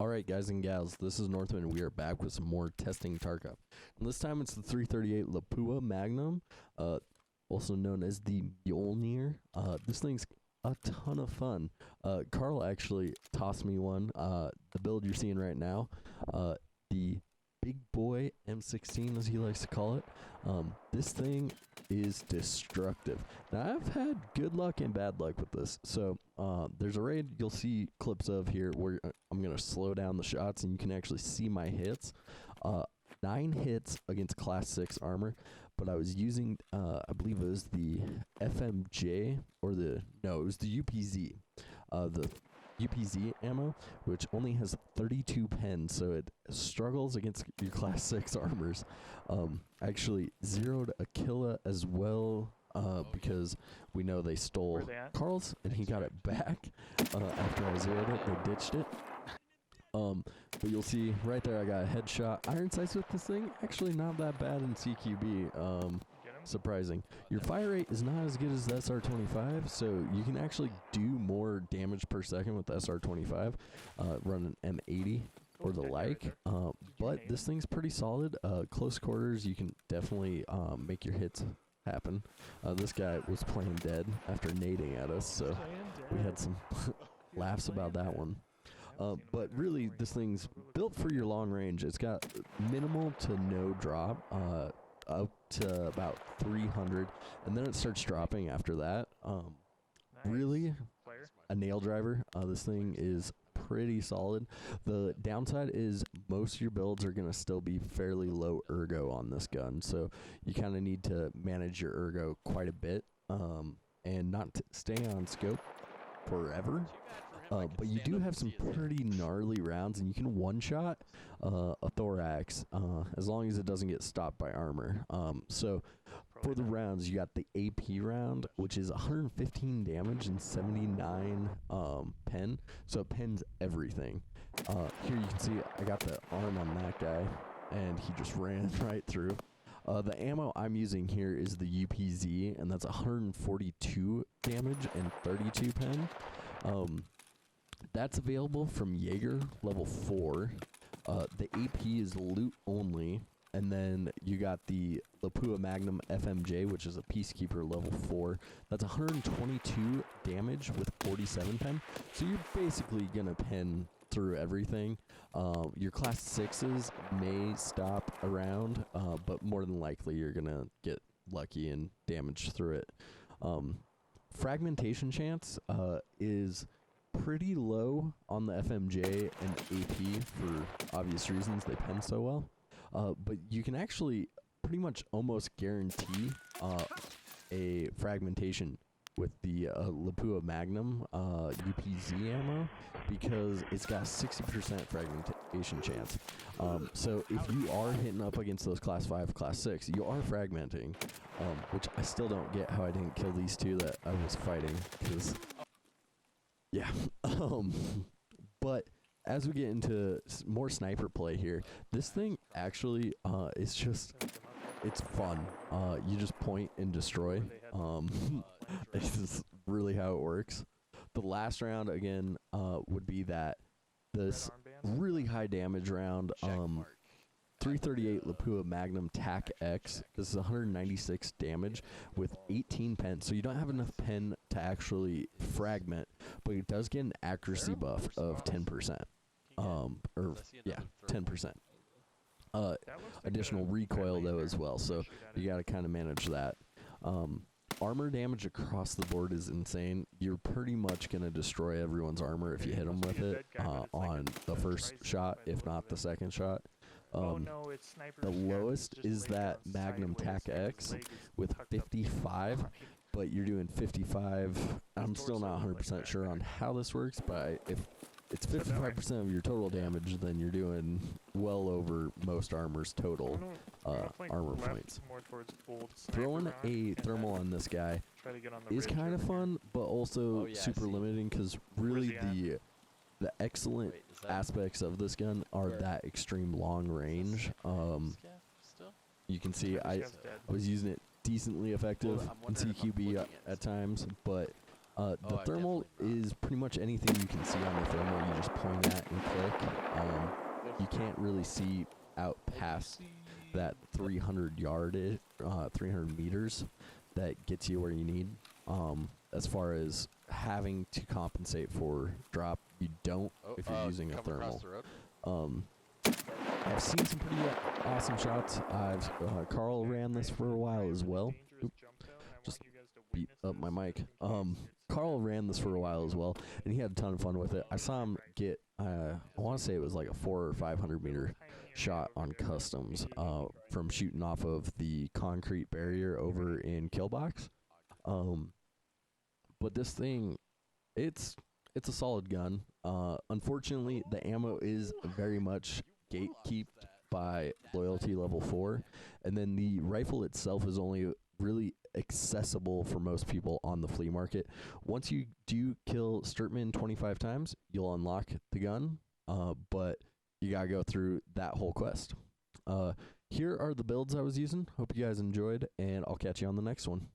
Alright guys and gals, this is Northman and we are back with some more testing Tarkov. And this time it's the 338 Lapua Magnum, also known as the Mjolnir. This thing's a ton of fun. Carl actually tossed me one, the build you're seeing right now, the Big Boy M16 as he likes to call it. This thing is destructive. Now I've had good luck and bad luck with this. So there's a raid you'll see clips of here where I'm gonna slow down the shots and you can actually see my hits. 9 hits against class 6 armor, but I was using I believe it was the FMJ or it was the UPZ. The UPZ ammo, which only has 32 pens, so it struggles against your class 6 armors. Actually zeroed a killa as well, because we know they stole Carl's and he got it back after I zeroed it. They ditched it. But you'll see right there I got a headshot. Iron sights with this thing, actually not that bad in CQB. Surprising. Your fire rate is not as good as the SR25, so you can actually do more damage per second with the SR25, running M80 or the like. But this thing's pretty solid. Close quarters, you can definitely make your hits happen. This guy was playing dead after nading at us, so we had some laughs about that one. But really, this thing's built for your long range. It's got minimal to no drop, up to about 300, and then it starts dropping after that. Really, a nail driver. This thing is pretty solid. The downside is most of your builds are going to still be fairly low ergo on this gun, so you kind of need to manage your ergo quite a bit, and not stay on scope forever. But you do have some pretty gnarly rounds, and you can one-shot a thorax as long as it doesn't get stopped by armor. So for the rounds, you got the AP round, which is 115 damage and 79 pen. So it pens everything. Here you can see I got the arm on that guy, and he just ran right through. The ammo I'm using here is the UPZ, and that's 142 damage and 32 pen. That's available from Jaeger level 4. The AP is loot only, and then you got the Lapua Magnum FMJ, which is a Peacekeeper level 4. That's 122 damage with 47 pen. So you're basically gonna pen through everything. Your class 6s may stop around, but more than likely you're gonna get lucky and damage through it. Fragmentation chance is pretty low on the FMJ and AP for obvious reasons. They pen so well, but you can actually pretty much almost guarantee a fragmentation with the Lapua Magnum UPZ ammo, because it's got 60% fragmentation chance. So if you are hitting up against those class 5, class 6, you are fragmenting, which I still don't get how I didn't kill these two that I was fighting, because yeah. But as we get into more sniper play here, this thing actually is just, it's fun. You just point and destroy. This is really how it works. The last round again would be this really high damage round. 338 Lapua Magnum TAC X. This is 196 damage with 18 pen. So you don't have enough pen to actually fragment, but it does get an accuracy buff of 10%. 10%. Additional recoil though as well. So you got to kind of manage that. Armor damage across the board is insane. You're pretty much going to destroy everyone's armor if you hit them with it on the first shot, if not the second shot. The lowest is that Magnum TAC X with 55, but you're doing 55. I'm still not 100% sure on how this works, but if it's 55% of your total damage, then you're doing well over most armor's total armor points. Throwing a thermal on this guy is kind of fun, but also super limiting, because really the excellent aspects of this gun are that extreme long range. You can see I was using it decently effective in CQB at times, but the thermal is pretty much anything you can see on the thermal. You just point at and click. you can't really see out past that 300 meters that gets you where you need. As far as having to compensate for drop, you don't if you're using a thermal. I've seen some pretty awesome shots. Carl ran this for a while as well. Oop, just beat up my mic. Carl ran this for a while as well, and he had a ton of fun with it. I saw him get, I want to say it was like a 400 or 500 meter shot on customs from shooting off of the concrete barrier over in Killbox. But this thing, it's a solid gun. Unfortunately, the ammo is very much gatekept by loyalty level 4, and then the rifle itself is only really accessible for most people on the flea market. Once you do kill Sturtman 25 times, you'll unlock the gun, but you gotta go through that whole quest. Here are the builds I was using. Hope you guys enjoyed, and I'll catch you on the next one.